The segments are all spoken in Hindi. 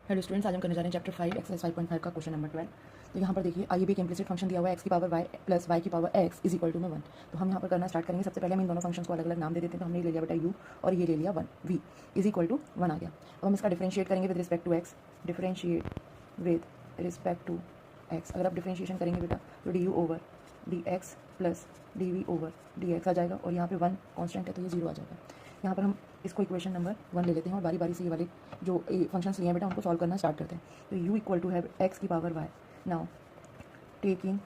हेलो स्टूडेंट्स, आज हम करने जा रहे हैं चैप्टर 5 एक्सरसाइज 5.5 का क्वेश्चन नंबर 12। तो यहाँ पर देखिए आइए भी एक इम्प्लिसिट फंक्शन दिया हुआ है एक्स की पावर वाई प्लस वाई की power x is equal to में 1। तो हम यहाँ पर करना स्टार्ट करेंगे। सबसे पहले हम इन दोनों फंक्शंस को अलग अलग नाम दे देते हैं। तो हमने ले लिया बेटा u और ये ले लिया 1 v इज इक्वल टू 1 आ गया। अब हम इसका डिफरेंशिएट करेंगे with respect to x. Differentiate with respect to x. अगर आप डिफरेंशिएशन करेंगे बेटा तो d u over d x plus d v over d x आ जाएगा और यहाँ पे 1 कॉन्स्टेंट है तो ये 0 आ जाएगा। यहाँ पर हम इसको इक्वेशन नंबर 1 ले लेते हैं और बारी बारी से ये वाले जो फंक्शंस लिए हैं बेटा उनको सॉल्व करना स्टार्ट करते हैं। तो u इक्वल टू है एक्स की power y. Now taking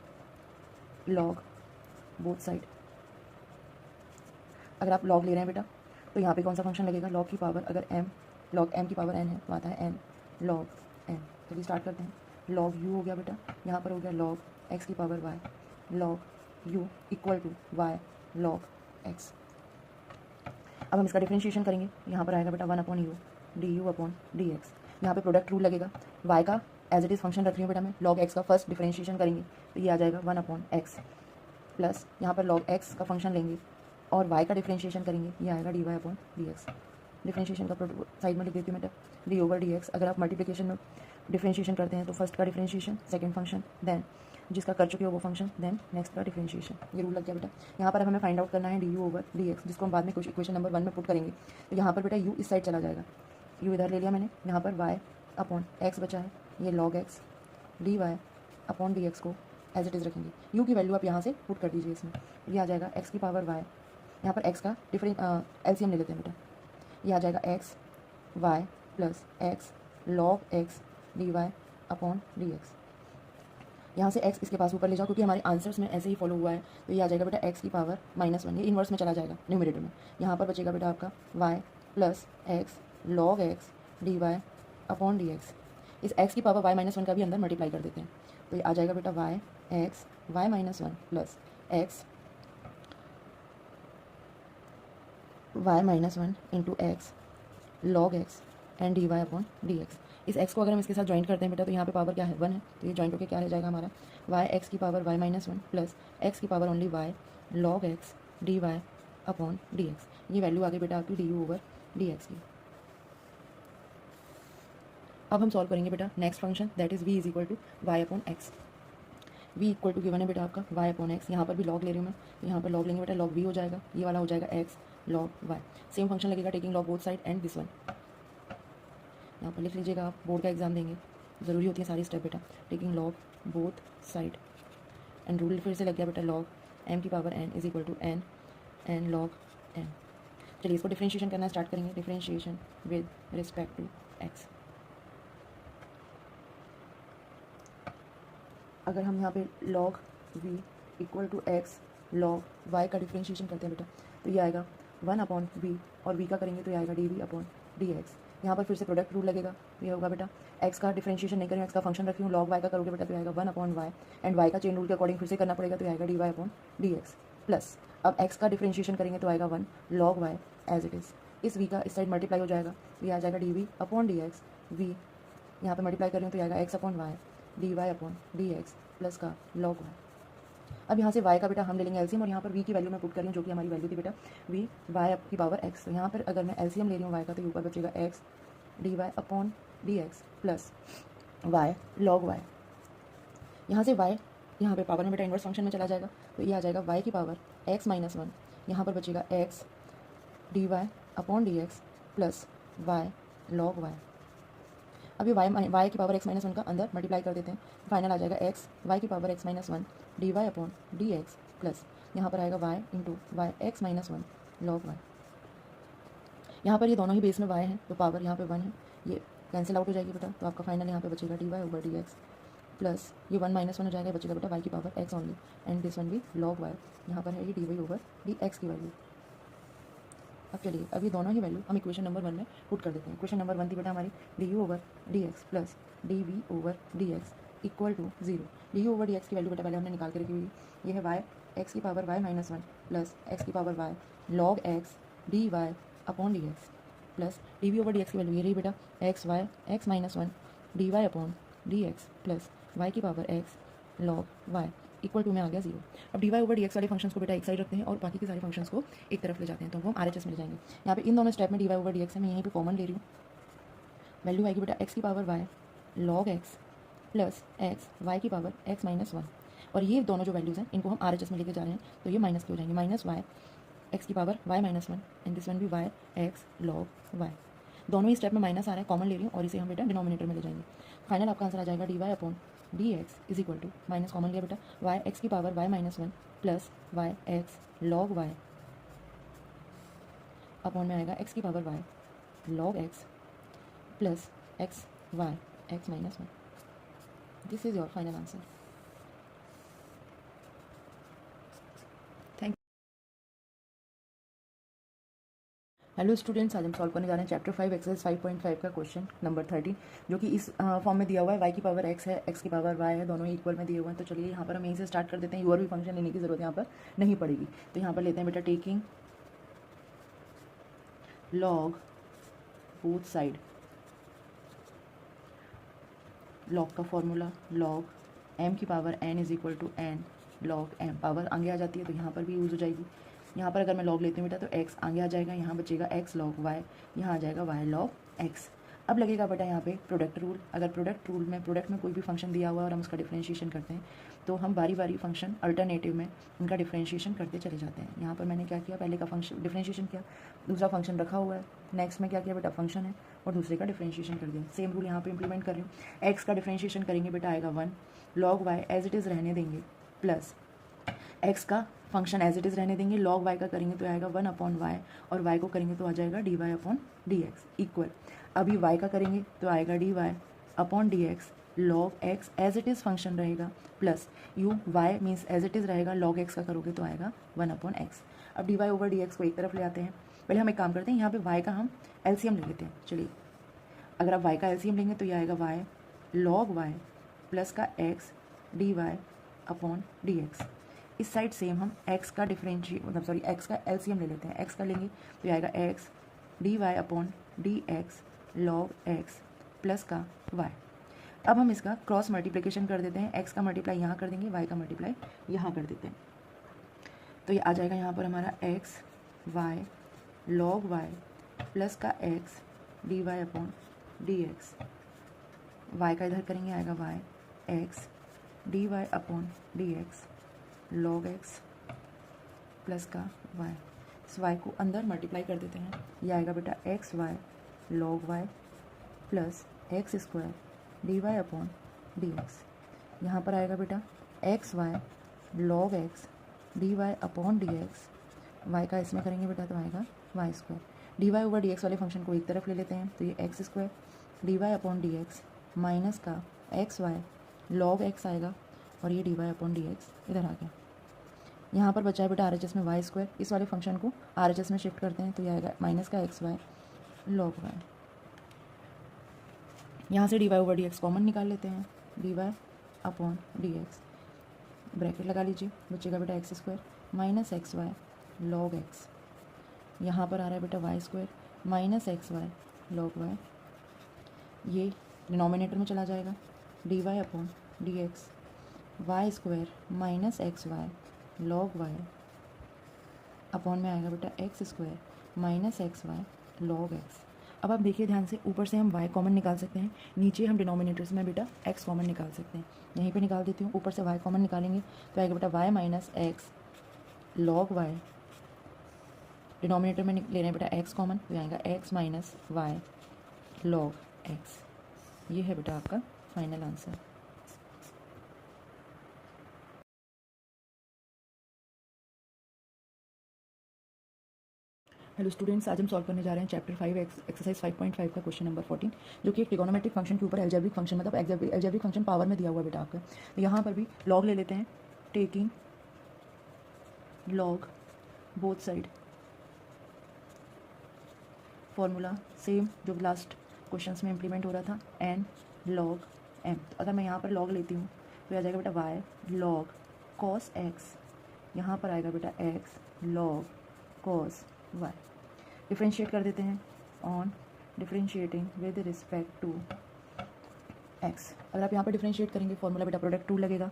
log both side. अगर आप लॉग ले रहे हैं बेटा तो यहाँ पे कौन सा फंक्शन लगेगा, लॉग की पावर। अगर लॉग m की पावर n है तो आता है n लॉग n। चलिए स्टार्ट करते हैं। लॉग u हो गया बेटा, यहाँ पर हो गया लॉग x की power y log u equal to y log x। अब हम इसका डिफरेंशिएशन करेंगे। यहाँ पर आएगा बेटा 1 upon U D you upon d x. यहाँ पर प्रोडक्ट रूल लगेगा। y का एज इट इज़ फंक्शन रख रही हूँ बेटा मैं। लॉग x का फर्स्ट डिफरेंशिएशन करेंगे तो ये आ जाएगा 1 अपॉन एक्स प्लस यहाँ पर लॉग x का फंक्शन लेंगे और y का डिफरेंशिएशन करेंगे, ये आएगा d y upon d x. Differentiation का साइड में लिख देती हूँ बेटा डी ओवर डी एक्स। अगर आप मल्टीप्लिकेशन में डिफरेंशिएशन करते हैं तो फर्स्ट का डिफरेंशिएशन, सेकंड फंक्शन, देन जिसका कर चुके हो वो फंक्शन, देन नेक्स्ट का डिफरेंशिएशन। ये रूल लग गया बेटा। यहाँ पर हमें फाइंड आउट करना है D u over d x, जिसको हम बाद में कुछ इक्वेशन नंबर 1 में पुट करेंगे। तो यहाँ पर बेटा यू इस साइड चला जाएगा, यू इधर ले लिया मैंने। यहाँ पर वाई अपॉन एक्स बचा है, ये log x d y upon d x को एज इट इज़ रखेंगे। यू की वैल्यू आप यहाँ से पुट कर दीजिए इसमें। ये आ जाएगा एक्स की पावर वाई। यहाँ पर एक्स का एलसीएम ले लेते हैं बेटा। ये आ जाएगा x y plus x log x d y upon d x. यहाँ से x इसके पास ऊपर ले जाओ क्योंकि हमारे आंसर्स में ऐसे ही फॉलो हुआ है। तो ये आ जाएगा बेटा x की पावर -1, ये इन्वर्स में चला जाएगा न्यूमरेटर में। यहाँ पर बचेगा बेटा आपका y plus x log x d y upon d x. इस x की पावर y-1 का भी अंदर मल्टीप्लाई कर देते हैं। तो ये आ जाएगा बेटा y x y-1 plus x y-1 into x log x and d y upon d x. इस x को अगर हम इसके साथ ज्वाइंट करते हैं बेटा तो यहाँ पे पावर क्या है 1 है। तो ये ज्वाइंट होकर क्या रह जाएगा हमारा y एक्स की पावर y-1 प्लस x की power only y log x d y upon d x. ये वैल्यू आ गई बेटा आपकी d u over d x की। अब हम सॉल्व करेंगे बेटा next function, that is v is equal to y upon x. v equal to given है बेटा आपका y अपॉन एक्स। यहाँ पर भी लॉग ले रही हूँ मैं, तो यहाँ पर लॉग लेंगे बेटा लॉग v हो जाएगा, ये वाला हो जाएगा x log y। Same function लगेगा taking log both side and this one. यहाँ पर लिख लीजिएगा, आप बोर्ड का एग्जाम देंगे, ज़रूरी होती है सारी स्टेप बेटा। Taking log both side and rule फिर से लग गया बेटा लॉग m की power n is equal to n log m। चलिए इसको डिफरेंशिएशन करना स्टार्ट करेंगे। Differentiation with respect to x। अगर हम यहाँ पे log v equal to x log y का डिफरेंशिएशन करते हैं बेटा तो ये आएगा 1 अपॉन v और v का करेंगे तो ये आएगा d v upon d x. यहाँ पर फिर से प्रोडक्ट रूल लगेगा। ये होगा बेटा x का डिफरेंशिएशन नहीं करें, x का फंक्शन रखी हूँ, लॉग y का करोगे बेटा तो आएगा 1 अपॉन y एंड y का चेन रूल के अकॉर्डिंग फिर से करना पड़ेगा तो आएगा d y upon d x plus अब x का डिफरेंशिएशन करेंगे तो आएगा 1 log y as it is. इस v का इस साइड मल्टीप्लाई हो जाएगा, ये आ जाएगा d v upon d x. V यहाँ पर मल्टीप्लाई कर रही हूँ तो आएगा x upon y d y upon d x plus का लॉग y। अब यहाँ से y का बेटा हम ले लेंगे एलसीएम और यहाँ पर v की वैल्यू मैं पुट कर रही हूँ जो कि हमारी वैल्यू थी बेटा v y की पावर x। तो यहाँ पर अगर मैं एलसीएम ले रही हूँ y का तो ऊपर बचेगा x d y upon d x plus y log y। यहाँ से y यहाँ पे पावर में बेटा इन्वर्स फंक्शन में चला जाएगा तो ये आ जाएगा y की पावर x-1। यहाँ पर बचेगा x d y upon d x plus y log y। अभी y की पावर x-1 का अंदर मल्टीप्लाई कर देते हैं, फाइनल आ जाएगा x y की power x-1 d y upon d x plus यहाँ पर आएगा y into y x-1 log y। यहाँ पर ये दोनों ही बेस में y हैं तो पावर यहाँ पे 1 है, ये कैंसिल आउट हो जाएगी बेटा। तो आपका फाइनल यहाँ पे बचेगा d y over d x plus ये 1-1 हो जाएगा, बचेगा बेटा y की power x only and this one भी लॉग y। यहाँ पर है ये d y over d x की वैल्यू। अब चलिए अभी दोनों ही वैल्यू हम इक्वेशन नंबर 1 में पुट कर देते हैं। इक्वेशन नंबर 1 थी बेटा हमारी d u over d x plus d v over d x equal to 0। D u over d x की वैल्यू बेटा पहले हमने निकाल के रखी हुई, ये है वाई एक्स की पावर y-1 प्लस एक्स की power y log x d y upon d x plus d v over d x की वैल्यू ये रही बेटा x y x-1 d y upon d x plus y की power x log y equal to में आ गया 0। अब d y over d x वाले फंक्शंस को बेटा एक साइड रखते हैं और बाकी के सारे फंक्शंस को एक तरफ ले जाते हैं तो हम आर एच एस में ले जाएंगे। यहाँ पे इन दोनों स्टेप में d y over d x है, मैं यहीं पे कॉमन ले रही हूँ वैल्यू आएगी बेटा एक्स की power y log x plus x y की पावर एक्स माइनस वन, और ये दोनों जो वैल्यूज़ हैं इनको हम RHS में लेके जा रहे हैं तो ये माइनस की हो जाएंगी, माइनस वाई एक्स की power y minus one and this one भी वाई एक्स लॉग वाई। दोनों ही स्टेप में माइनस आ रहा है, कॉमन ले रही हूँ और इसे हम बेटा डिनोमिनेटर में ले जाएंगे। फाइनल आपका आंसर आ जाएगा dy upon d x is equal to minus common लिया बेटा वाई एक्स की power y minus one plus y x log y upon में आएगा एक्स की power y log x plus x y x minus one. This is your final answer. Thank hello students, आज हम सॉल्व करने जा रहे हैं चैप्टर 5 एक्सरसाइज 5.5 का क्वेश्चन नंबर 13, जो कि इस फॉर्म में दिया हुआ है। y की पावर x है, x की पावर y है, दोनों इक्वल में दिए हुए हैं। तो चलिए यहाँ पर हम यहीं से स्टार्ट कर देते हैं, और भी फंक्शन लेने की जरूरत यहाँ पर नहीं पड़ेगी। तो यहाँ पर लेते हैं बेटा taking log both side, log का फॉर्मूला लॉग m की power n is equal to n log m, power आगे आ जाती है तो यहाँ पर भी यूज़ हो जाएगी। यहाँ पर अगर मैं लॉग लेती हूँ बेटा तो x आगे आ जाएगा, यहाँ बचेगा x लॉग y, यहाँ आ जाएगा y लॉग x। अब लगेगा बेटा यहाँ पे प्रोडक्ट रूल। अगर प्रोडक्ट रूल में प्रोडक्ट में कोई भी फंक्शन दिया हुआ है और हम उसका डिफरेंशिएशन करते हैं तो हम बारी बारी फंक्शन अल्टरनेटिव में उनका डिफरेंशिएशन करते चले जाते हैं। यहाँ पर मैंने क्या किया, पहले का फंक्शन डिफरेंशिएशन किया, दूसरा फंक्शन रखा हुआ है, नेक्स्ट में क्या किया बेटा फंक्शन है और दूसरे का डिफरेंशिएशन कर दिया। सेम रूल यहाँ पे इंप्लीमेंट कर रही हूँ। एक्स का डिफरेंशिएशन करेंगे बेटा आएगा 1 log y as it is रहने देंगे, प्लस एक्स का फंक्शन एज इट इज़ रहने देंगे, लॉग वाई का करेंगे तो आएगा 1 अपॉन वाई, और वाई को करेंगे तो आ जाएगा d y upon d x equal. अभी वाई का करेंगे तो आएगा d y upon d x log x as it is function रहेगा, plus u y means as it is रहेगा, लॉग एक्स का करोगे तो आएगा 1 अपॉन एक्स। अब d y over d x को एक तरफ ले आते हैं। पहले हम एक काम करते हैं, यहाँ पे वाई का हम एलसीएम ले लेते हैं। चलिए, अगर आप वाई का एलसीएम लेंगे तो ये आएगा वाई लॉग वाई प्लस का x d y upon d x. इस साइड सेम हम x का डिफरेंशिएट x का एलसीएम ले लेते हैं। x का लेंगे तो ये आएगा x d y upon d x log x plus का y। अब हम इसका क्रॉस मल्टीप्लिकेशन कर देते हैं, x का मल्टीप्लाई यहाँ कर देंगे, y का मल्टीप्लाई यहाँ कर देते हैं। तो ये आ जाएगा यहाँ पर हमारा x y log y plus का x d y upon d x. Y का इधर करेंगे आएगा y x d y upon d x log x plus का वाई। इस वाई को अंदर मल्टीप्लाई कर देते हैं, ये आएगा बेटा x y log y plus x square d y upon d x. यहाँ पर आएगा बेटा x y log x d y upon d x. Y का इसमें करेंगे बेटा तो आएगा y square. D y over d x वाले फंक्शन को एक तरफ ले लेते हैं तो ये x square d y upon d x minus का एक्स वाई लॉग एक्स आएगा, और ये d y upon d x इधर आ गया। यहाँ पर बचा है बेटा RHS में वाई स्क्वायर, इस वाले फंक्शन को RHS में शिफ्ट करते हैं तो ये आएगा माइनस का एक्स वाई लॉग वाई। यहाँ से d y over d x common निकाल लेते हैं, d y upon d x bracket लगा लीजिए, बचेगा बेटा x square minus x y log x. यहाँ पर आ रहा है बेटा y square minus x y log y, ये डिनोमिनेटर में चला जाएगा, d y upon d x y square minus x y log y upon में आएगा बेटा x square minus x y log x. अब आप देखिए ध्यान से, ऊपर से हम y कॉमन निकाल सकते हैं, नीचे हम डिनोमिनेटर्स में बेटा x कॉमन निकाल सकते हैं। यहीं पे निकाल देती हूँ, ऊपर से y कॉमन निकालेंगे तो आएगा बेटा y minus x log y, denominator में ले रहे हैं बेटा x कॉमन तो आएगा x minus y log x। ये है बेटा आपका फाइनल आंसर। हेलो स्टूडेंट्स, आज हम सॉल्व करने जा रहे हैं चैप्टर 5 एक्सरसाइज 5.5 का क्वेश्चन नंबर 14, जो कि एक ट्रिगोनोमेट्रिक फंक्शन के ऊपर एल्जेब्रिक फंक्शन, मतलब एल्जेब्रिक फंक्शन पावर में दिया हुआ बेटा आपका। तो यहाँ पर भी लॉग ले लेते हैं, taking log both side, formula same जो लास्ट क्वेश्चंस में इंप्लीमेंट हो रहा था, एन लॉग एम। तो अगर मैं यहाँ पर लॉग लेती हूँ तो आ जाएगा बेटा वाई लॉग कॉस एक्स, यहाँ पर आएगा बेटा x log cos y. Differentiate कर देते हैं, on differentiating with respect to x. अगर आप यहाँ पर डिफ्रेंशिएट करेंगे फॉर्मूला बेटा प्रोडक्ट रूल लगेगा।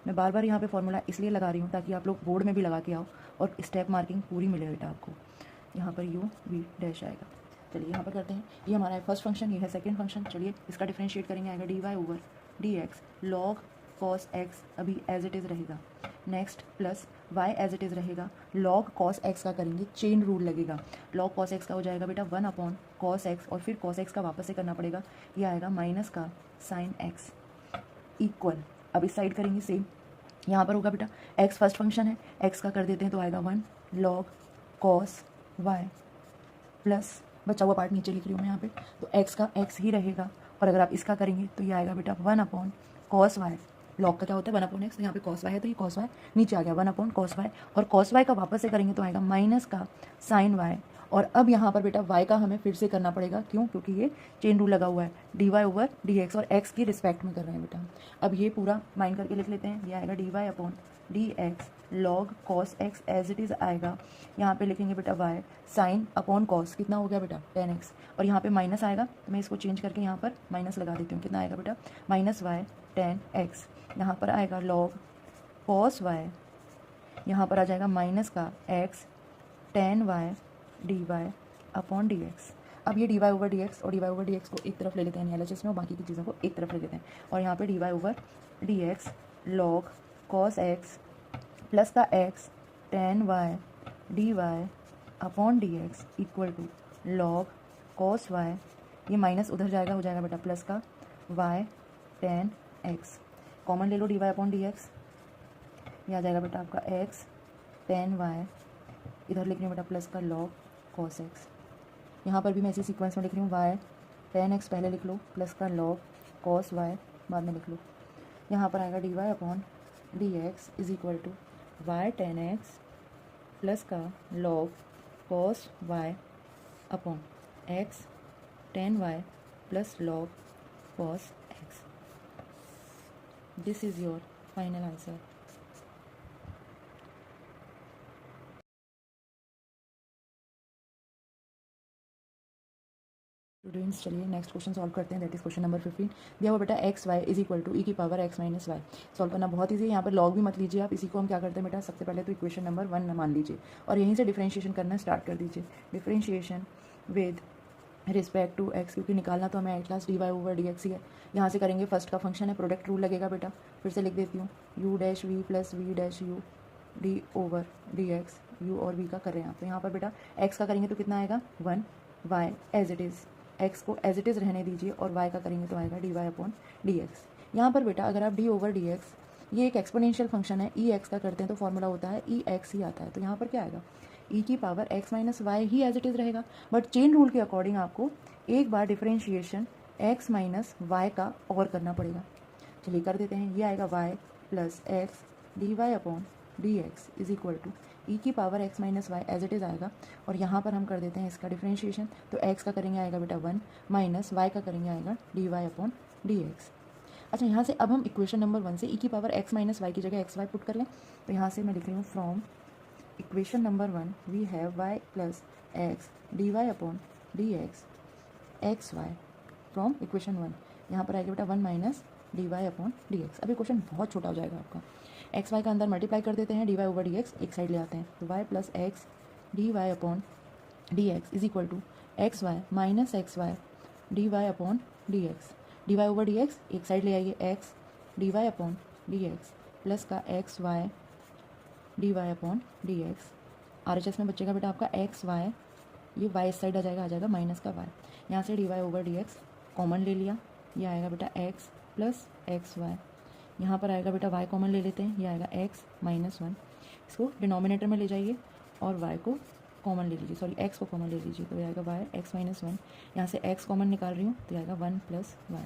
मैं बार बार यहाँ पे फॉर्मूला इसलिए लगा रही हूँ ताकि आप लोग बोर्ड में भी लगा के आओ और स्टेप मार्किंग पूरी मिले बेटा आपको। यहाँ पर यू वी डैश आएगा, चलिए यहाँ पर करते हैं, ये हमारा है फर्स्ट फंक्शन, ये है सेकंड फंक्शन। चलिए इसका डिफरेंशिएट करेंगे, आएगा dy over dx log cos x अभी एज इट इज़ रहेगा। Next plus y as it is रहेगा, log cos x का करेंगे, चेन रूल लगेगा। log cos x का हो जाएगा बेटा 1 अपॉन cos x और फिर cos x का वापस से करना पड़ेगा, ये आएगा माइनस का sin x इक्वल। अब इस साइड करेंगे सेम, यहाँ पर होगा बेटा x फर्स्ट फंक्शन है, x का कर देते हैं तो आएगा 1 log cos y प्लस बचा हुआ पार्ट नीचे लिख रही हूँ मैं यहाँ पे, तो x का x ही रहेगा। और अगर आप इसका करेंगे तो ये आएगा बेटा 1 अपॉन cos y। लॉग का क्या होता है 1 अपॉन x, तो यहाँ पे cos y है तो ये cos y नीचे आ गया 1 अपॉन cos y, और cos y का वापस से करेंगे तो आएगा माइनस का sin y। और अब यहाँ पर बेटा y का हमें फिर से करना पड़ेगा, क्यों? क्योंकि ये चेन रूल लगा हुआ है, dy ओवर dx और x की रिस्पेक्ट में कर रहे हैं बेटा। अब ये पूरा माइंड करके लिख लेते हैं, ये आएगा dy upon dx log cos x as it is आएगा। यहाँ पे लिखेंगे बेटा y साइन अपॉन cos, कितना हो गया बेटा 10x, और यहाँ पे माइनस आएगा तो मैं इसको चेंज करके यहाँ पर माइनस लगा देती हूँ, कितना आएगा बेटा माइनस y 10x। यहाँ पर आएगा log cos y, यहाँ पर आ जाएगा माइनस का x 10y dy upon dx। अब ये dy ओवर dx और dy ओवर dx को एक तरफ ले लेते हैं एनालिसिस में, और बाकी की चीज़ों को एक तरफ ले लेते हैं, और यहाँ पे dy over dx log cos x plus का x 10y dy upon dx equal to log cos y, ये माइनस उधर जाएगा, हो जाएगा बेटा प्लस का y 10x। कॉमन ले लो dy अपॉन dx, ये आ जाएगा बेटा आपका x 10y, इधर लिख रही हूँ बेटा प्लस का log cos x। यहाँ पर भी मैं इसी सीक्वेंस में लिख रही हूँ, y 10x पहले लिख लो प्लस का log cos y बाद में लिख लो। यहाँ पर आएगा dy upon dx is equal to y 10x plus का log cos y upon x 10y plus log cos x। This is your final answer. Students चलिए नेक्स्ट क्वेश्चन सॉल्व करते हैं, दैट इज क्वेश्चन नंबर 15। दिया हुआ बेटा x y is equal to e की power x minus y. Solve करना बहुत ईजी है, यहाँ पर लॉग भी मत लीजिए आप, इसी को हम क्या करते हैं बेटा सबसे पहले तो इक्वेशन नंबर 1 मान लीजिए और यहीं से डिफरेंशिएशन करना स्टार्ट कर दीजिए। Differentiation with respect to x, क्योंकि निकालना तो हमें at last d y over d x ही है। यहाँ से करेंगे, फर्स्ट का फंक्शन है, प्रोडक्ट रूल लगेगा बेटा, फिर से लिख देती हूँ u dash v plus v dash u d over d x, u और वी का कर रहे हैं आप, तो यहाँ पर बेटा एक्स का करेंगे तो कितना आएगा 1, y as it is, x को एज इट इज़ रहने दीजिए, और वाई का करेंगे तो आएगा d y upon d x. यहाँ पर बेटा अगर आप डी ओवर डी एक्स, ये एक एक्सपोनेंशियल फंक्शन है, ई एक्स का करते हैं तो फॉर्मूला होता है ई एक्स ही आता है, तो यहाँ पर क्या आएगा ई की पावर एक्स माइनस वाई ही एज इट इज़ रहेगा, बट चेन रूल के अकॉर्डिंग आपको एक बार डिफरेंशिएशन एक्स माइनस वाई का और करना पड़ेगा। चलिए कर देते हैं, ये आएगा y plus x d y upon d x is equal to e की power x minus y as it is आएगा, और यहाँ पर हम कर देते हैं इसका डिफरेंशिएशन, तो एक्स का करेंगे आएगा बेटा 1 माइनस वाई का करेंगे आएगा d y upon d x. अच्छा, यहाँ से अब हम इक्वेशन नंबर 1 से ई की पावर एक्स माइनस वाई की जगह एक्स वाई पुट कर लें, तो यहाँ से मैं लिख रही हूँ from equation number 1 we have y plus x d y upon d x x y from equation 1, यहाँ पर आएगा बेटा 1 minus d y upon d x. अभी क्वेश्चन बहुत छोटा हो जाएगा आपका, एक्स वाई का अंदर मल्टीप्लाई कर देते हैं, d y over d x एक साइड ले आते हैं, तो y plus x d y upon d x is equal to x y minus x y d y upon d x, d y over d x एक साइड ले आइए, x d y upon d x plus का x y d y upon d x. R H S में बचेगा बेटा आपका एक्स वाई, ये वाई इस साइड आ जाएगा माइनस का वाई, यहाँ से d y over d x common ले लिया, ये आएगा बेटा एक्स प्लस एक्स वाई, यहाँ पर आएगा बेटा y कॉमन ले लेते हैं, ये आएगा x माइनस 1, इसको डिनोमिनेटर में ले जाइए और y को कॉमन ले लीजिए, सॉरी x को कॉमन ले लीजिए, तो ये आएगा y x माइनस 1, यहाँ से x कॉमन निकाल रही हूँ तो ये आएगा 1 plus y.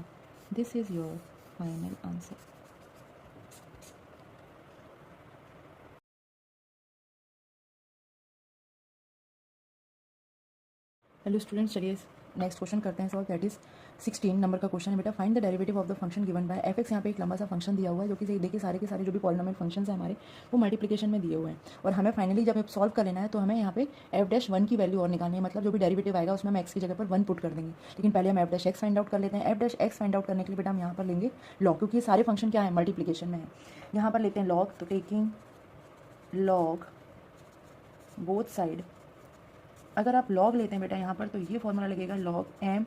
This is your final answer. Hello students, चलिए नेक्स्ट क्वेश्चन करते हैं सॉल्व, दैट इज 16 नंबर का क्वेश्चन है बेटा, find the derivative of the function given by f x. यहाँ पे एक लंबा सा फंक्शन दिया हुआ है जो कि देखिए सारे के सारे जो भी पॉलिनोमियल फंक्शंस हैं हमारे वो मल्टीप्लिकेशन में दिए हुए हैं, और हमें फाइनली जब सॉल्व कर लेना है तो हमें यहाँ पे एफ डैश 1 की वैल्यू और निकालनी है, मतलब जो भी डेरिवेटिव आएगा उसमें हम एक्स की जगह पर 1 पुट कर देंगे। लेकिन पहले हम F dash x find out कर लेते हैं। F dash x find out करने के लिए बेटा हम यहाँ पर लेंगे लॉग, क्योंकि ये सारे फंक्शन क्या है मल्टीप्लिकेशन में है। यहाँ पर लेते हैं लॉग, तो टेकिंग लॉग बोथ साइड अगर आप लॉग लेते हैं बेटा यहाँ पर, तो ये फॉर्मूला लगेगा लॉग m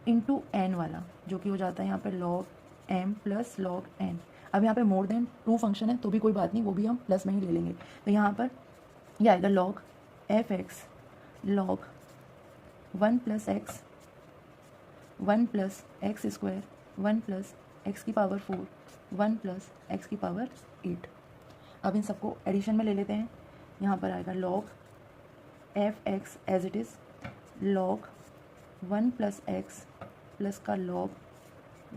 इंटू एन वाला, जो कि हो जाता है यहाँ पर log m plus log n। अब यहाँ पे मोर देन 2 फंक्शन है तो भी कोई बात नहीं, वो भी हम प्लस में ही ले लेंगे। तो यहाँ पर यह आएगा log f x log 1 plus x 1 plus x square 1 plus x की पावर 4 1 प्लस एक्स की पावर 8। अब इन सबको एडिशन में ले लेते हैं। यहाँ पर आएगा log f x as it is log 1 plus x plus का log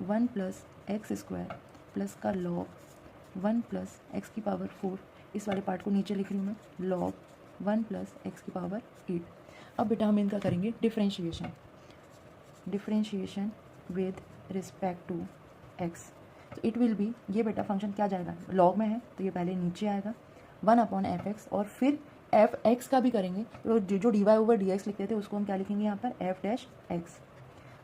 1 plus x square plus का लॉग 1 प्लस एक्स की पावर 4। इस वाले पार्ट को नीचे लिख रही हूँ मैं, लॉग 1 प्लस एक्स की पावर 8। अब बेटा हम इनका करेंगे differentiation with respect to x. तो इट विल बी, ये बेटा फंक्शन क्या जाएगा, लॉग में है तो ये पहले नीचे आएगा 1 अपॉन एफ एक्स, और फिर एफ एक्स का भी करेंगे तो जो d y over d x लिखते थे उसको हम क्या लिखेंगे यहाँ पर एफ डैश एक्स।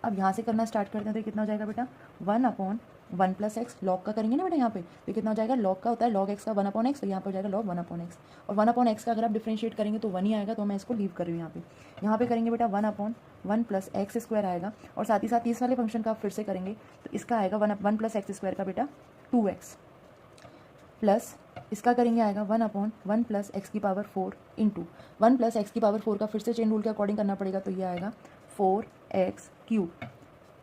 अब यहाँ से करना स्टार्ट करते हैं तो कितना हो जाएगा बेटा 1 अपॉन 1 प्लस एक्स, लॉग का करेंगे ना बेटा यहाँ पे, तो कितना हो जाएगा, लॉग का होता है लॉग एक्स का 1 अपॉन एक्स, तो यहाँ पर हो जाएगा लॉग 1 अपॉन एक्स। और 1 अपॉन एक्स का अगर आप डिफरेंशिएट करेंगे तो 1 ही आएगा, तो मैं इसको लीव कर रही हूँ यहाँ पे करेंगे बेटा 1 अपॉन 1 प्लस एक्स स्क्वायर आएगा, और साथ ही साथ इस वाले फंक्शन का आप फिर से करेंगे तो इसका आएगा 1 प्लस एक्स स्क्वायर का बेटा 2x प्लस इसका करेंगे आएगा 1 अपॉन 1 प्लस एक्स की पावर 4 इंटू 1 प्लस एक्स की पावर 4 का फिर से चेन रूल के अकॉर्डिंग करना पड़ेगा, तो ये आएगा 4x क्यूब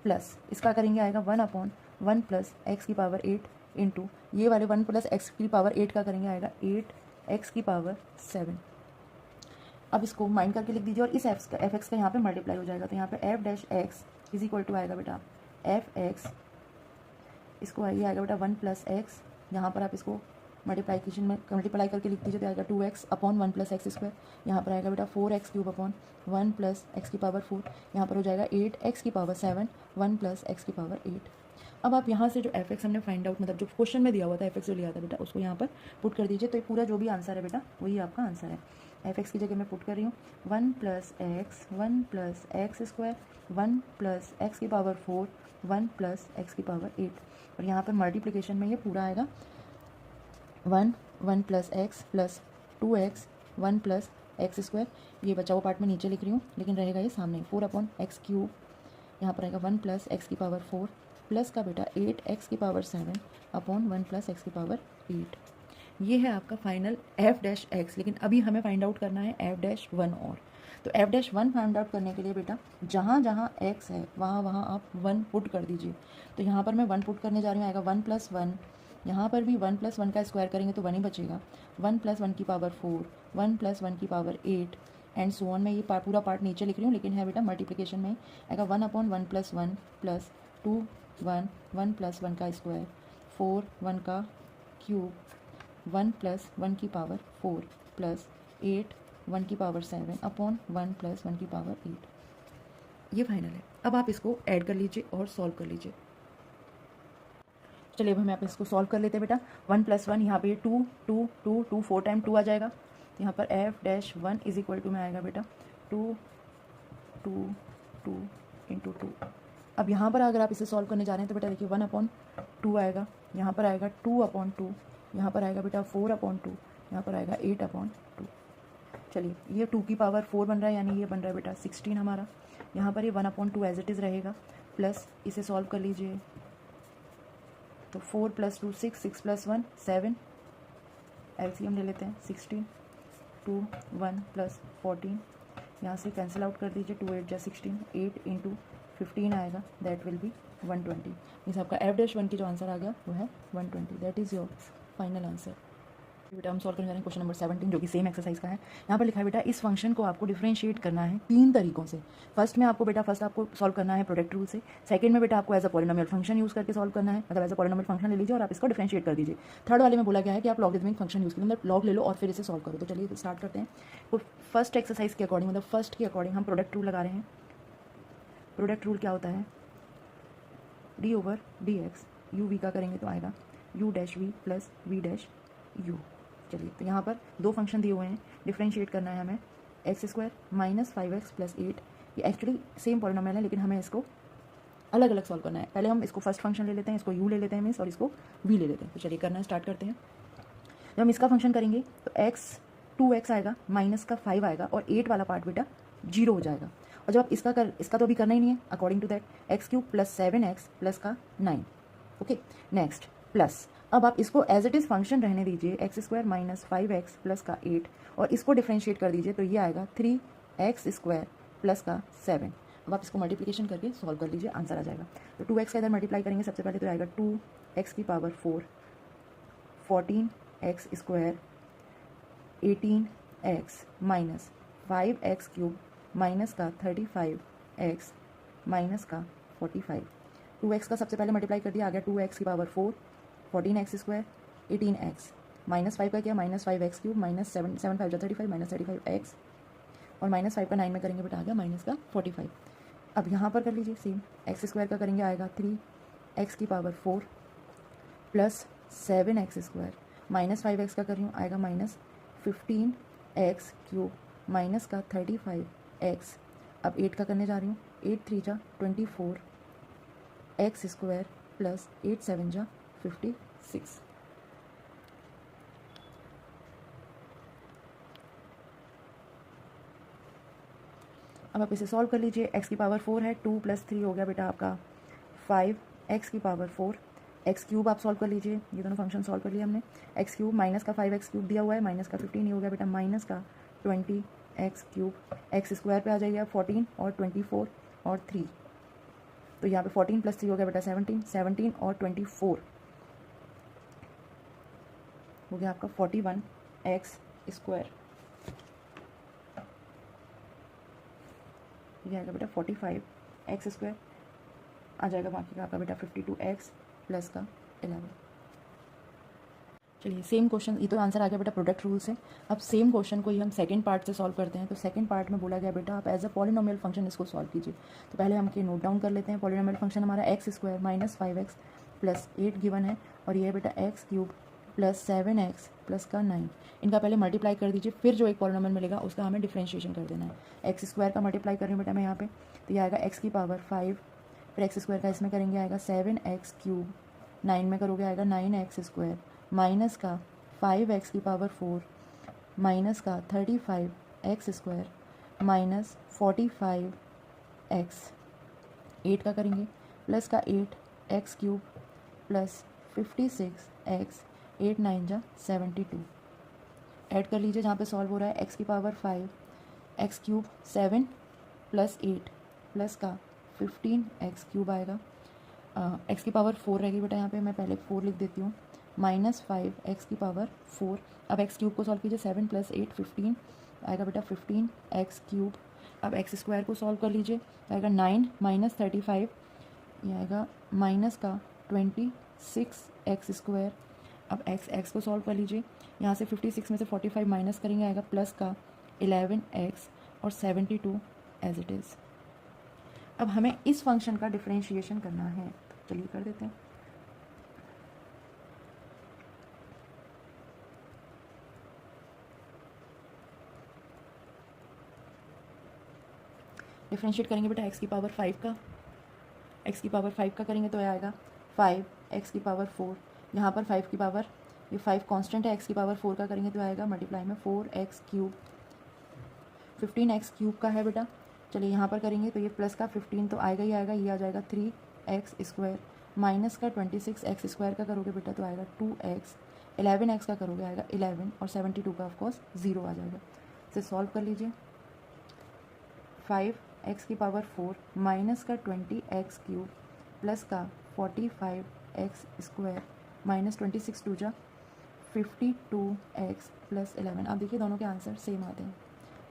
प्लस इसका करेंगे आएगा 1 अपॉन 1 प्लस एक्स की पावर 8 इंटू ये वाले 1 प्लस एक्स की पावर 8 का करेंगे आएगा 8x की पावर 7। अब इसको माइंड करके लिख दीजिए, और इस एफ एक्स का यहाँ पे मल्टीप्लाई हो जाएगा, तो यहाँ पे f dash x is equal to आएगा बेटा एफ एक्स, इसको ये आएगा बेटा 1 प्लस एक्स, यहाँ पर आप इसको मल्टीप्लाइकेशन में मल्टीप्लाई करके लिख दीजिए तो आएगा 2x upon 1 plus x square, यहाँ पर आएगा बेटा 4x cube upon 1 plus x की पावर 4, यहाँ पर हो जाएगा 8x की पावर 7 1 प्लस एक्स की पावर 8। अब आप यहाँ से जो एफ एक्स हमने फाइंड आउट, मतलब जो क्वेश्चन में दिया हुआ था एफ एक्स जो लिया था बेटा, उसको यहाँ पर पुट कर दीजिए, तो ये पूरा जो भी आंसर है बेटा वही आपका आंसर है। एफ एक्स की जगह मैं पुट कर रही हूँ 1 plus x square 1 plus x की पावर 4 1 प्लस एक्स की पावर 8, और यहाँ पर मल्टीप्लिकेशन में ये पूरा आएगा 1 plus x plus 2x 1 plus x square, ये बचा हुआ पार्ट में नीचे लिख रही हूँ लेकिन रहेगा ये सामने 4 अपॉन एक्स क्यूब, यहाँ पर आएगा 1 प्लस एक्स की पावर 4 प्लस का बेटा 8x की पावर 7 अपॉन 1 प्लस एक्स की पावर 8। ये है आपका फाइनल एफ डैश एक्स, लेकिन अभी हमें फाइंड आउट करना है एफ डैश 1 और। तो एफ डैश 1 फाइंड आउट करने के लिए बेटा जहाँ जहाँ x है वहाँ आप 1 पुट कर दीजिए। तो यहाँ पर मैं 1 पुट करने जा रही हूँ, आएगा 1 प्लस 1, यहाँ पर भी 1 प्लस 1 का स्क्वायर करेंगे तो 1 ही बचेगा, 1 प्लस 1 की पावर 4 1 प्लस 1 की पावर 8 एंड सो ऑन। मैं ये पूरा पार्ट नीचे लिख रही हूँ लेकिन है बेटा मल्टीप्लिकेशन में, आएगा 1 अपॉन 1 प्लस 1 प्लस 2 1 प्लस 1 का स्क्वायर 4 1 का क्यूब 1 प्लस 1 की पावर 4 प्लस 8 1 की पावर 7 अपॉन 1 प्लस 1 की पावर 8। ये फाइनल है। अब आप इसको ऐड कर लीजिए और सॉल्व कर लीजिए। चलिए अब हम यहाँ पे इसको सॉल्व कर लेते हैं बेटा। 1 प्लस 1 यहाँ पे 2 2 2 2 4 टाइम 2 आ जाएगा, तो यहाँ पर f dash 1 is equal to में आएगा बेटा 2 2 2 इंटू 2। अब यहाँ पर अगर आप इसे सॉल्व करने जा रहे हैं तो बेटा देखिए 1 अपॉन 2 आएगा, यहाँ पर आएगा 2 अपॉन 2, यहाँ पर आएगा बेटा 4 अपॉन 2, यहाँ पर आएगा 8 अपॉन 2। चलिए ये 2 की पावर 4 बन रहा है, यानी ये बन रहा है बेटा 16 हमारा। यहाँ पर ये 1 अपॉन 2 एज इट इज़ रहेगा, प्लस इसे सॉल्व कर लीजिए तो 4 प्लस 2 6 6 प्लस 1 7, एलसीएम ले लेते हैं 16 2 1 प्लस 14, यहाँ से कैंसिल आउट कर दीजिए 2 8 जा 16 8 इंटू 15 आएगा, दैट विल बी 120। इस आपका एफ डैश 1 की जो आंसर आ गया वो है 120, that is your final answer. बेटा हम सॉल्व करने जा रहे हैं क्वेश्चन नंबर 17 जो कि सेम एक्सरसाइज का है। यहाँ पर लिखा है बेटा इस फंक्शन को आपको डिफरेंशिएट करना है 3 तरीकों से। फर्स्ट में आपको बेटा आपको सॉल्व करना है प्रोडक्ट रूल से, सेकंड में बेटा आपको as a polynomial function use करके सॉल्व करना है, मतलब एज अ पॉलिनोमियल फंक्शन ले लीजिए और आप इसको डिफरेंशिएट कर दीजिए। थर्ड वाले में बोला गया है कि आप लॉगरिथमिक फंक्शन यूज़ करें, मतलब लॉग ले लो और फिर इसे सॉल्व करो। तो चलिए स्टार्ट करते हैं। तो फर्स्ट एक्सरसाइज के अकॉर्डिंग, मतलब फर्स्ट के अकॉर्डिंग हम प्रोडक्ट रूल लगा रहे हैं। प्रोडक्ट रूल क्या होता है, d over d x, u v का करेंगे तो आएगा u dash v plus v dash u. चलिए तो यहाँ पर 2 फंक्शन दिए हुए हैं, डिफरेंशिएट करना है हमें x square minus 5x plus 8। ये एक्चुअली सेम पॉलिनोमियल है लेकिन हमें इसको अलग अलग सॉल्व करना है। पहले हम इसको फर्स्ट फंक्शन ले लेते हैं, इसको u ले लेते हैं मीन्स, और इसको v ले लेते हैं। तो चलिए करना स्टार्ट करते हैं। जब हम इसका फंक्शन करेंगे तो x 2x आएगा, माइनस का 5 आएगा और 8 वाला पार्ट बेटा 0 हो जाएगा। और जब आप इसका तो अभी करना ही नहीं है, according to that x cube plus 7x plus का 9। ओके, नेक्स्ट प्लस, अब आप इसको एज इट इज़ फंक्शन रहने दीजिए, x square minus 5x plus का 8, और इसको डिफ्रेंशिएट कर दीजिए तो ये आएगा 3x स्क्वायर प्लस का 7। अब आप इसको मल्टीप्लिकेशन करके सॉल्व कर लीजिए, आंसर आ जाएगा। तो 2x का इधर मल्टीप्लाई करेंगे सबसे पहले तो आएगा 2x की power 4, 14x square 18x minus 5x cube minus का 35x माइनस का 45। 2x का सबसे पहले मल्टीप्लाई कर दिया, आ गया 2x की power 4, 14x square 18x minus 5 का क्या, माइनस 5x क्यूब माइनस 7 5 जा 35 माइनस 35x, और माइनस 5 का 9 में करेंगे बेटा आ गया माइनस का 45। अब यहाँ पर कर लीजिए सेम, एक्स स्क्वायर का करेंगे आएगा 3x की power 4 plus 7x square minus 5x का कर रही हूँ आएगा माइनस 15x क्यूब माइनस का 35x। अब 8 का करने जा रही हूँ, 8 3 जा 24x स्क्वायर प्लस 8 7 जा 56। अब आप इसे सॉल्व कर लीजिए, x की पावर 4 है, 2 प्लस 3 हो गया बेटा आपका 5, x की पावर 4, एक्स क्यूब आप सॉल्व कर लीजिए, ये दोनों फंक्शन सॉल्व कर लिया हमने। एक्स क्यूब माइनस का 5x क्यूब दिया हुआ है, माइनस का 15 ही हो गया बेटा माइनस का 20x क्यूब, एक्स स्क्वायर पे आ जाइए आप 14 और 24 और 3, तो यहाँ पे 14 प्लस 3 हो गया बेटा 17 और 24 हो गया आपका 41x स्क्वायर, ये आएगा बेटा 45x स्क्वायर, आ जाएगा बाकी का आपका बेटा 52x प्लस का 11। चलिए सेम क्वेश्चन, ये तो आंसर आ गया बेटा प्रोडक्ट रूल से। अब सेम क्वेश्चन को ही हम सेकंड पार्ट से सॉल्व करते हैं। तो सेकंड पार्ट में बोला गया बेटा आप एज अ पॉलिनोमियल फंक्शन इसको सॉल्व कीजिए। तो पहले हम नोट डाउन कर लेते हैं। पॉलिनोमियल फंक्शन हमारा x square minus 5x plus 8 given है, और ये है बेटा x cube plus 7x plus का 9। इनका पहले मल्टीप्लाई कर दीजिए, फिर जो एक पॉलिनोमियल मिलेगा उसका हमें डिफ्रेंशिएशन कर देना है। एक्स स्क्वायर का मल्टीप्लाई कर रही हूँ बेटा मैं यहाँ पे, तो ये आएगा एक्स की पावर 5, फिर एक्स स्क्वायर का इसमें करेंगे आएगा 7x क्यूब, 9 में करोगे आएगा 9x स्क्वायर माइनस का 5x की पावर 4 माइनस का 35x स्क्वायर माइनस 45x, 8 का करेंगे प्लस का 8x क्यूब प्लस 56x, 8 9 जा 72। ऐड कर लीजिए जहाँ पे सॉल्व हो रहा है, x की power 5, x cube 7 plus 8 plus का 15x क्यूब आएगा, x की पावर 4 रहेगी बेटा, यहाँ पे मैं पहले 4 लिख देती हूँ, माइनस 5x की पावर 4। अब x क्यूब को सॉल्व कीजिए, 7 प्लस 8 15 आएगा बेटा 15x क्यूब। अब x स्क्वायर को सॉल्व कर लीजिए, आएगा 9 माइनस 35, ये आएगा माइनस का 26x स्क्वायर। अब x को सॉल्व कर लीजिए, यहाँ से 56 में से 45 माइनस करेंगे आएगा प्लस का 11x और 72 एज इट इज़। अब हमें इस फंक्शन का डिफरेंशिएशन करना है, तो चलिए कर देते हैं। डिफरेंशिएट करेंगे बेटा x की पावर 5 का, x की पावर 5 का करेंगे तो आएगा 5x की पावर 4, यहाँ पर 5 की पावर, ये 5 कांस्टेंट है, x की पावर 4 का करेंगे तो आएगा मल्टीप्लाई में 4x क्यूब, 15x क्यूब का है बेटा। चलिए यहाँ पर करेंगे तो ये प्लस का 15 तो आएगा ही आएगा, ये आ जाएगा 3x स्क्वायर माइनस का 26x स्क्वायर का करोगे बेटा तो आएगा 2x, 11x का करोगे आएगा 11 और 72 का ऑफकोर्स 0 आ जाएगा। इसे सॉल्व कर लीजिए, 5x की पावर 4 माइनस का 20x क्यूब प्लस का 45x स्क्वायर माइनस 26 2 जा 52x प्लस 11। अब देखिए दोनों के आंसर सेम आते हैं,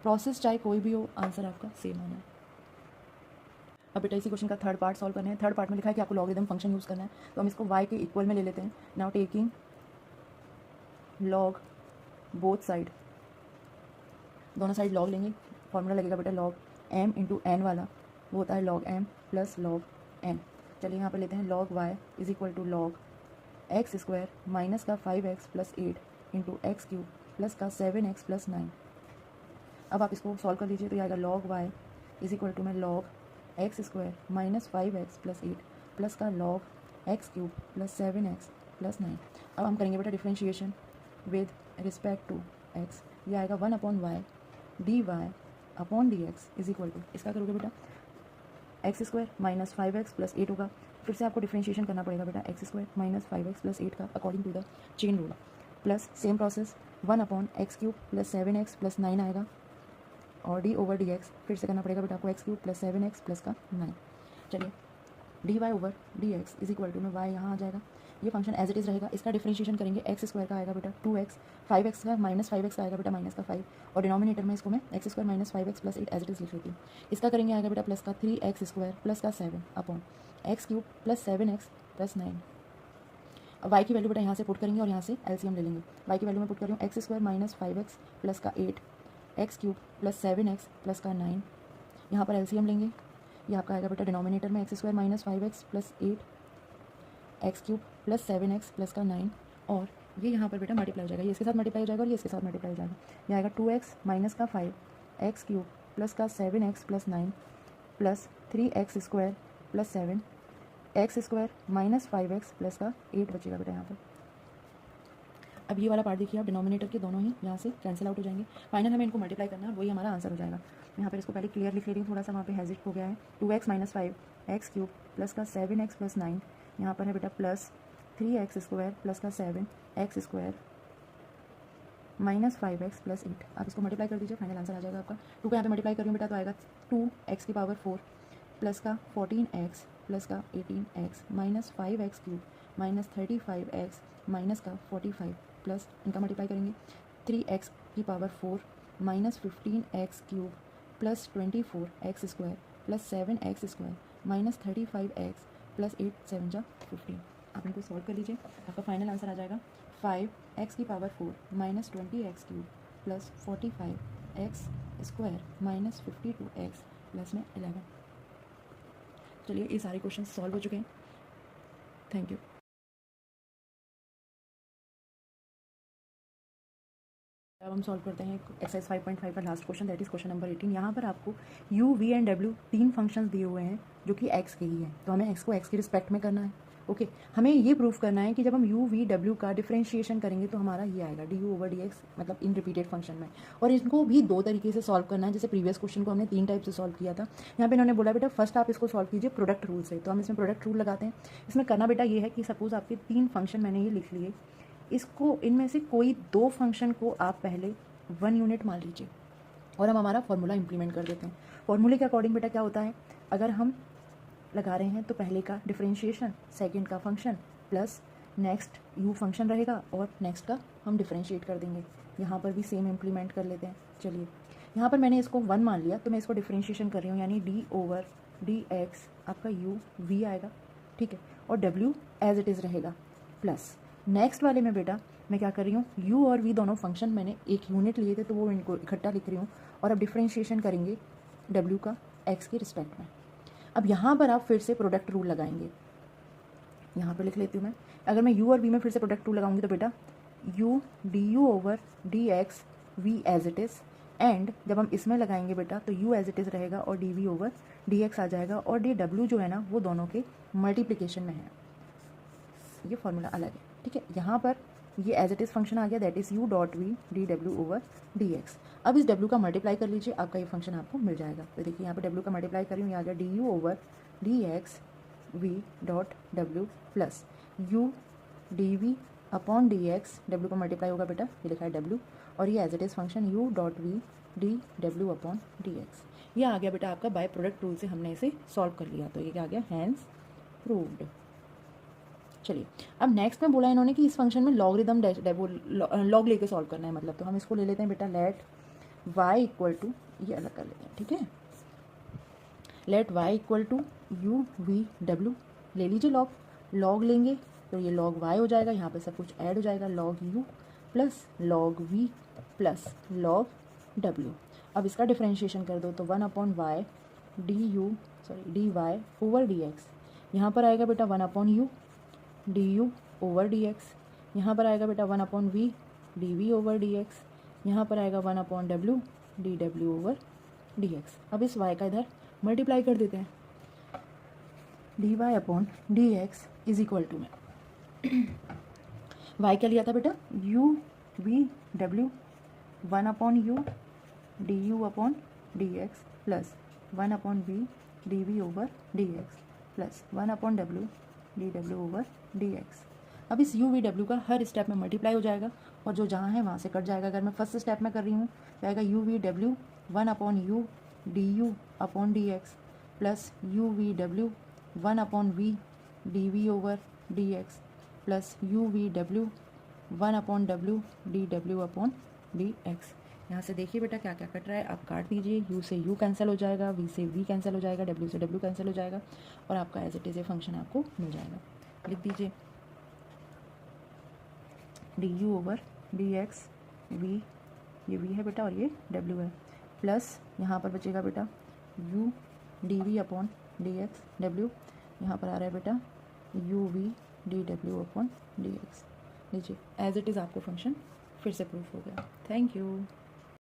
प्रोसेस चाहे कोई भी हो, आंसर आपका सेम आना है। अब बेटा इसी क्वेश्चन का थर्ड पार्ट सॉल्व करना है। थर्ड पार्ट में लिखा है कि आपको लॉगरिथम फंक्शन यूज़ करना है, तो हम इसको y के इक्वल में ले लेते हैं। Now taking log both side, दोनों साइड लॉग लेंगे, फॉर्मूला लगेगा बेटा लॉग m इंटू एन वाला, वो होता है log m plus log n। चलिए यहाँ पर लेते हैं log y is equal to log x square minus का 5x plus 8 into x cube plus का 7x प्लस 9। अब आप इसको सॉल्व कर लीजिए तो आएगा log y is equal to में log x square minus 5x plus 8 plus का log x cube plus 7x plus 9। अब हम करेंगे बेटा differentiation with respect to x। ये आएगा 1/y dy upon dx is equal to, इसका करोगे बेटा x² माइनस 5x प्लस 8 होगा। फिर से आपको डिफ्रेंशिएशन करना पड़ेगा बेटा, x² माइनस 5x प्लस 8 का according to the chain rule, plus same process 1/x³ plus 7x plus 9 आएगा, और d/dx फिर से करना पड़ेगा बेटा आपको x³ प्लस 7x प्लस का 9। चलिए dy/dx इज इक्वल टू में y यहाँ आ जाएगा, ये फंक्शन एज इट इज़ रहेगा। इसका डिफरेंशिएशन करेंगे, x² का आएगा बेटा 2x, 5x का माइनस 5x का आएगा बेटा माइनस का 5, और डिनोमिनेटर में इसको मैं x² minus 5x plus 8 as it is लिख लेती हूँ। इसका करेंगे आएगा बेटा प्लस का 3x² प्लस का 7 upon x³ plus 7x plus 9। अब y की वैल्यू बेटा यहाँ से पुट करेंगे और यहाँ से एलसीएम ले लेंगे। y की वैल्यू मैं पुट कर रही हूँ x² माइनस 5x प्लस का 8, x³ प्लस 7x प्लस का 9, यहाँ पर एलसीएम लेंगे, ये आपका आएगा बेटा डिनोमिनेटर में x² minus 5x plus 8, x³ plus 7x plus का 9, और ये यहाँ पर बेटा मल्टीप्लाई हो जाएगा, ये इसके साथ मल्टीप्लाई हो जाएगा और ये इसके साथ मल्टीप्लाई हो जाएगा। ये आएगा 2x माइनस का 5, x³ प्लस का 7x plus 9 plus 3x² plus 7, x² minus 5x plus का 8 बचेगा बेटा यहाँ पर। अब ये वाला पार्ट देखिए आप, डिनोमिनेटर के दोनों ही यहाँ से कैंसिल आउट हो जाएंगे। फाइनल हमें इनको मल्टीप्लाई करना है, वही हमारा आंसर हो जाएगा। यहाँ पर इसको पहले क्लियर लिख ले रही हूँ, थोड़ा सा वहाँ पे हेजिट हो गया है। 2x माइनस 5 x³ प्लस का 7x प्लस 9, यहाँ पर है बेटा प्लस 3x² प्लस का 7 x² माइनस 5x प्लस 8। आप इसको मल्टीप्लाई कर दीजिए, फाइनल आंसर आ जाएगा आपका। 2 को यहाँ पे मल्टीप्लाई कर रही हूँ बेटा, तो आएगा 2x की पावर 4 प्लस का 14x प्लस का 18x minus 5x³ minus 35x minus का 45 प्लस इनका मल्टीप्लाई करेंगे 3x की power 4 minus 15x³ plus 24x² plus 7x² minus 35x plus 8 7 जा 15। आप इनको सॉल्व कर लीजिए, आपका फाइनल आंसर आ जाएगा 5x की power 4 minus 20x³ plus 45x² minus 52x plus में 11। चलिए ये सारे क्वेश्चन सॉल्व हो चुके हैं। Thank you. अब हम सॉल्व करते हैं एक्सरसाइज 5.5 का last question, that is question number 18। यहाँ पर आपको u, v एंड w तीन फंक्शंस दिए हुए हैं जो कि x के ही हैं, तो हमें x को x की रिस्पेक्ट में करना है। ओके हमें ये प्रूफ करना है कि जब हम u, v, w का डिफरेंशिएशन करेंगे तो हमारा ये आएगा du/dx, मतलब इन रिपीटेड फंक्शन में। और इनको भी दो तरीके से सॉल्व करना है, जैसे प्रीवियस क्वेश्चन को हमने 3 टाइप से सॉल्व किया था। यहाँ पे इन्होंने बोला बेटा फर्स्ट आप इसको सॉल्व कीजिए प्रोडक्ट रूल से, तो हम इसमें प्रोडक्ट रूल लगाते हैं। इसमें करना बेटा ये है कि सपोज आपके 3 फंक्शन मैंने ये लिख लिए, इसको इनमें से कोई 2 फंक्शन को आप पहले 1 यूनिट मान लीजिए और हम हमारा फॉर्मूला इंप्लीमेंट कर देते हैं। फॉर्मूले के अकॉर्डिंग बेटा क्या होता है, अगर हम लगा रहे हैं तो पहले का डिफरेंशिएशन, सेकंड का function plus next u function रहेगा और नेक्स्ट का हम डिफरेंशिएट कर देंगे। यहाँ पर भी सेम इम्प्लीमेंट कर लेते हैं। चलिए यहाँ पर मैंने इसको 1 मान लिया तो मैं इसको डिफरेंशिएशन कर रही हूँ, यानी d/dx आपका u v आएगा, ठीक है, और w एज इट इज़ रहेगा, प्लस नेक्स्ट वाले में बेटा मैं क्या कर रही हूँ, u और v दोनों फंक्शन मैंने एक यूनिट लिए थे तो वो इनको इकट्ठा लिख रही हूँ, और अब डिफरेंशिएशन करेंगे w का x की रिस्पेक्ट में। अब यहाँ पर आप फिर से प्रोडक्ट रूल लगाएंगे, यहाँ पर लिख लेती हूँ मैं। अगर मैं u और v में फिर से प्रोडक्ट रूल लगाऊंगी तो बेटा u du/dx v as it is, and जब हम इसमें लगाएंगे बेटा तो u एज इट इज़ रहेगा और dv/dx आ जाएगा, और dw जो है ना वो दोनों के मल्टीप्लिकेशन में है। ये फॉर्मूला अलग है, ठीक है। यहाँ पर ये एज इट इज़ फंक्शन आ गया, दैट इज़ u.v dw/dx। अब इस w का मल्टीप्लाई कर लीजिए, आपका ये फंक्शन आपको मिल जाएगा। तो देखिए यहाँ पर w का मल्टीप्लाई कर रही हूँ, ये आ गया du/dx v.w plus u dv/dx, w का मल्टीप्लाई होगा बेटा, ये लिखा है w, और ये as it is function u.v dw/dx। ये आ गया बेटा आपका बाय प्रोडक्ट रूल से हमने इसे सॉल्व कर लिया, तो ये क्या आ गया, हैंस प्रूव्ड। चलिए अब नेक्स्ट में बोला इन्होंने कि इस फंक्शन में लॉगरिदम लॉग लेके सॉल्व करना है, मतलब तो हम इसको ले लेते हैं बेटा लेट y इक्वल टू, ये अलग कर लेते हैं, ठीक है, let y equal to u v w ले लीजिए, लॉग लेंगे तो ये log y हो जाएगा, यहाँ पे सब कुछ ऐड हो जाएगा, log u plus log v plus log w। अब इसका डिफरेंशिएशन कर दो तो 1/y dy/dx, यहाँ पर आएगा बेटा 1/u du/dx, यहाँ पर आएगा बेटा 1/v dv/dx, यहाँ पर आएगा 1/w dw/dx। अब इस y का इधर मल्टीप्लाई कर देते हैं, dy/dx इज इक्वल टू में y क्या लिया था बेटा, u v w 1 upon U D you upon d x plus 1 upon we D v over d x plus 1 upon W D W over d x. अब इस यू वी डब्ल्यू का हर स्टेप में मल्टीप्लाई हो जाएगा और जो जहाँ है वहाँ से कट जाएगा। अगर मैं फर्स्ट स्टेप में कर रही हूँ तो आएगा you V W 1 upon U D you upon d x plus you V W 1 upon we D v over d x plus you V W 1 upon W D डब्ल्यू अपॉन डी एक्स। यहाँ से देखिए बेटा क्या क्या कट रहा है, आप काट दीजिए। यू से यू कैंसिल हो जाएगा, वी से वी कैंसिल हो जाएगा, डब्ल्यू से डब्ल्यू कैंसिल हो जाएगा और आपका as it is a function आपको मिल जाएगा। लिख दीजिए d u over d x v, ये वी है बेटा और ये डब्ल्यू है, प्लस यहाँ पर बचेगा बेटा u d v upon d x डब्ल्यू, यहाँ पर आ रहा है बेटा यू वी डी डब्ल्यू अपॉन डी एक्स। लीजिए एज इट इज़ आपको फंक्शन फिर से प्रूफ हो गया। Thank you.